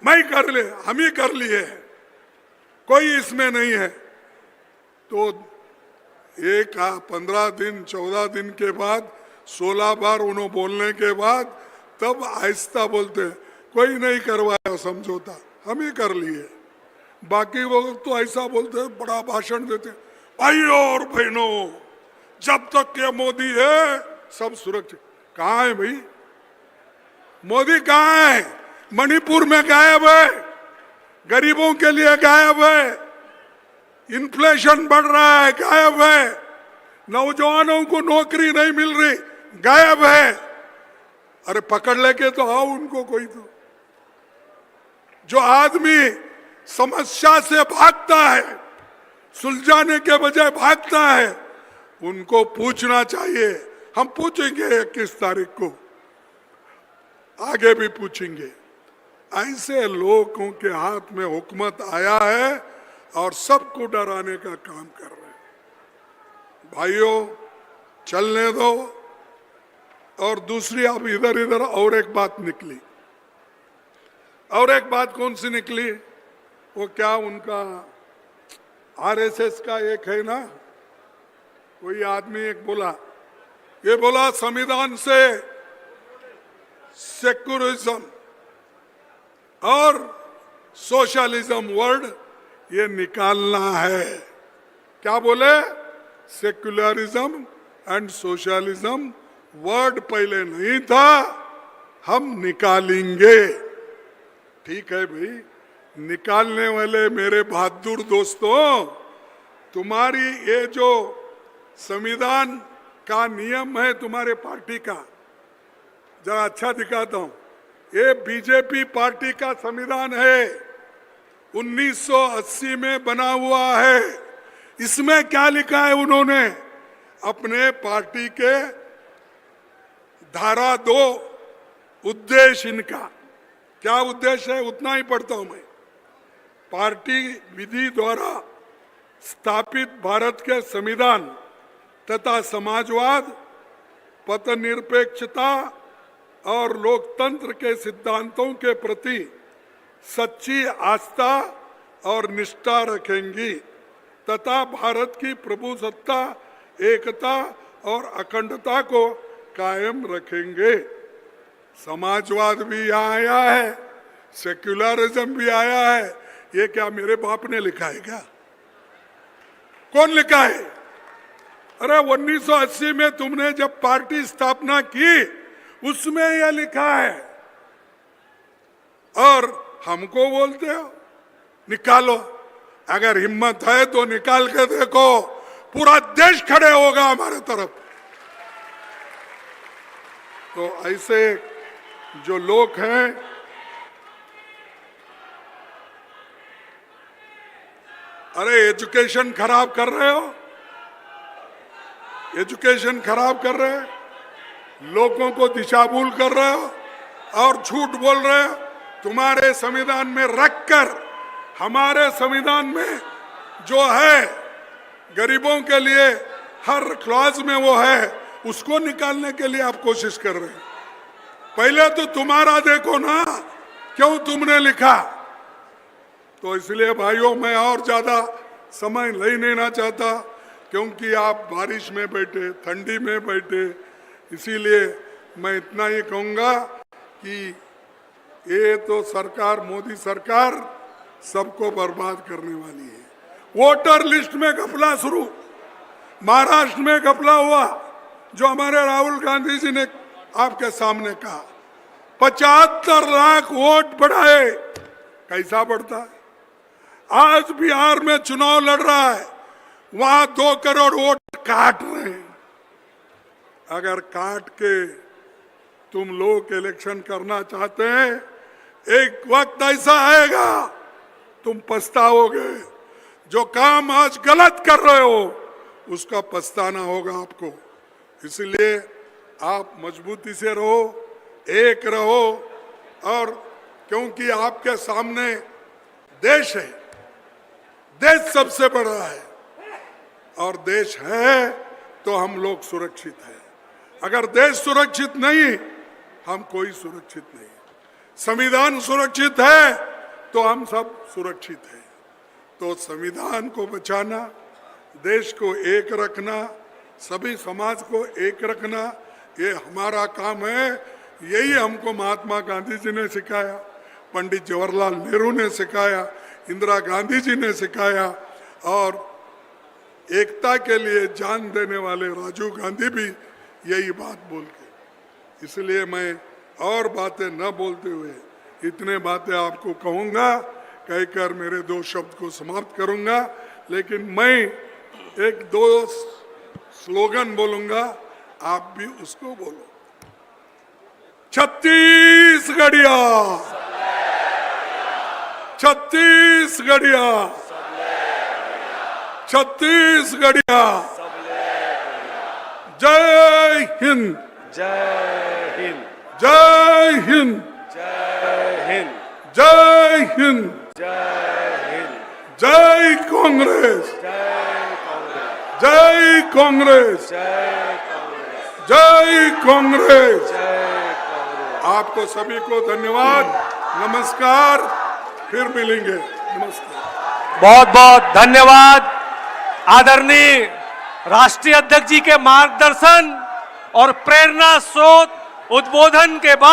मैं कर ले, हम ही कर लिए, कोई इसमें नहीं है। तो 15 दिन 14 दिन के बाद 16 बार उन्होंने बोलने के बाद तब आहिस्ता बोलते, कोई नहीं करवाया समझौता, हम ही कर लिए। बाकी वो तो ऐसा बोलते, बड़ा भाषण देते, भाइयों और बहनों, जब तक के मोदी है सब सुरक्षित। कहाँ है भाई मोदी? कहाँ है? मणिपुर में गायब है, गरीबों के लिए गायब है, इन्फ्लेशन बढ़ रहा है, गायब है, नौजवानों को नौकरी नहीं मिल रही, गायब है। अरे पकड़ लेके तो आओ उनको कोई तो। जो आदमी समस्या से भागता है, सुलझाने के बजाय भागता है, उनको पूछना चाहिए। हम पूछेंगे 21 तारीख को, आगे भी पूछेंगे। ऐसे लोगों के हाथ में हुकूमत आया है और सबको डराने का काम कर रहे हैं। भाइयों, चलने दो। और दूसरी, अब इधर इधर और एक बात निकली। और एक बात कौन सी निकली? वो क्या, उनका आरएसएस का एक है ना, कोई आदमी एक बोला, ये बोला संविधान से सेक्युलरिज्म और सोशलिज्म वर्ड ये निकालना है। क्या बोले? सेक्युलरिज्म एंड सोशलिज्म वर्ड पहले नहीं था, हम निकालेंगे। ठीक है भाई, निकालने वाले मेरे बहादुर दोस्तों, तुम्हारी ये जो संविधान का नियम है तुम्हारे पार्टी का, जरा अच्छा दिखाता हूं। ये बीजेपी पार्टी का संविधान है, 1980 में बना हुआ है। इसमें क्या लिखा है उन्होंने? अपने पार्टी के धारा 2 उद्देश्य इनका क्या उद्देश्य है, उतना ही पढ़ता हूं मैं। पार्टी विधि द्वारा स्थापित भारत के संविधान तथा समाजवाद, पथनिरपेक्षता और लोकतंत्र के सिद्धांतों के प्रति सच्ची आस्था और निष्ठा रखेंगी तथा भारत की प्रभुसत्ता, एकता और अखंडता को कायम रखेंगे। समाजवाद भी यहाँ आया है, सेक्युलरिज्म भी आया है। ये क्या मेरे बाप ने लिखा है क्या? कौन लिखा है? अरे 1980 में तुमने जब पार्टी स्थापना की, उसमें यह लिखा है, और हमको बोलते हो निकालो। अगर हिम्मत है तो निकाल के देखो, पूरा देश खड़े होगा हमारे तरफ। तो ऐसे जो लोग हैं, अरे एजुकेशन खराब कर रहे हो, एजुकेशन खराब कर रहे हो, लोगों को दिशाभूल कर रहे हो और झूठ बोल रहे हो। तुम्हारे संविधान में रखकर हमारे संविधान में जो है गरीबों के लिए हर क्लॉज में वो है, उसको निकालने के लिए आप कोशिश कर रहे हैं। पहले तो तुम्हारा देखो ना, क्यों तुमने लिखा। तो इसलिए भाइयों, मैं और ज्यादा समय नहीं लेना चाहता, क्योंकि आप बारिश में बैठे, ठंडी में बैठे, इसीलिए मैं इतना ही कहूंगा कि ये तो सरकार, मोदी सरकार सबको बर्बाद करने वाली है। वोटर लिस्ट में घपला शुरू, महाराष्ट्र में घपला हुआ, जो हमारे राहुल गांधी जी ने आपके सामने कहा। 75 लाख वोट बढ़ाए, कैसा बढ़ता है। आज बिहार में चुनाव लड़ रहा है, वहां 2 करोड़ वोट काट रहे हैं। अगर काट के तुम लोग इलेक्शन करना चाहते हैं, एक वक्त ऐसा आएगा तुम पछताओगे। जो काम आज गलत कर रहे हो उसका पछताना होगा आपको। इसलिए आप मजबूती से रहो, एक रहो, और क्योंकि आपके सामने देश है, देश सबसे बड़ा है, और देश है तो हम लोग सुरक्षित हैं। अगर देश सुरक्षित नहीं, हम कोई सुरक्षित नहीं। संविधान सुरक्षित है तो हम सब सुरक्षित हैं। तो संविधान को बचाना, देश को एक रखना, सभी समाज को एक रखना, ये हमारा काम है। यही हमको महात्मा गांधी जी ने सिखाया, पंडित जवाहरलाल नेहरू ने सिखाया, इंदिरा गांधी जी ने सिखाया, और एकता के लिए जान देने वाले राजीव गांधी भी यही बात बोल के। इसलिए मैं और बातें न बोलते हुए इतने बातें आपको कहूँगा, कहकर मेरे 2 शब्द को समाप्त करूँगा। लेकिन मैं 1-2 स्लोगन बोलूँगा, आप भी उसको बोलो। छत्तीसगढ़िया, छत्तीसगढ़िया, छत्तीसगढ़िया, जय हिंद,
जय हिंद,
जय हिंद,
जय हिंद,
जय हिंद,
जय हिंद,
जय कांग्रेस,
जय कांग्रेस,
जय कांग्रेस,
जय कांग्रेस,
जय कांग्रेस।
जय कांग्रेस।
आपको सभी को धन्यवाद, नमस्कार, फिर मिलेंगे। नमस्कार।
बहुत बहुत धन्यवाद। आदरणीय राष्ट्रीय अध्यक्ष जी के मार्गदर्शन और प्रेरणा स्रोत उद्बोधन के बाद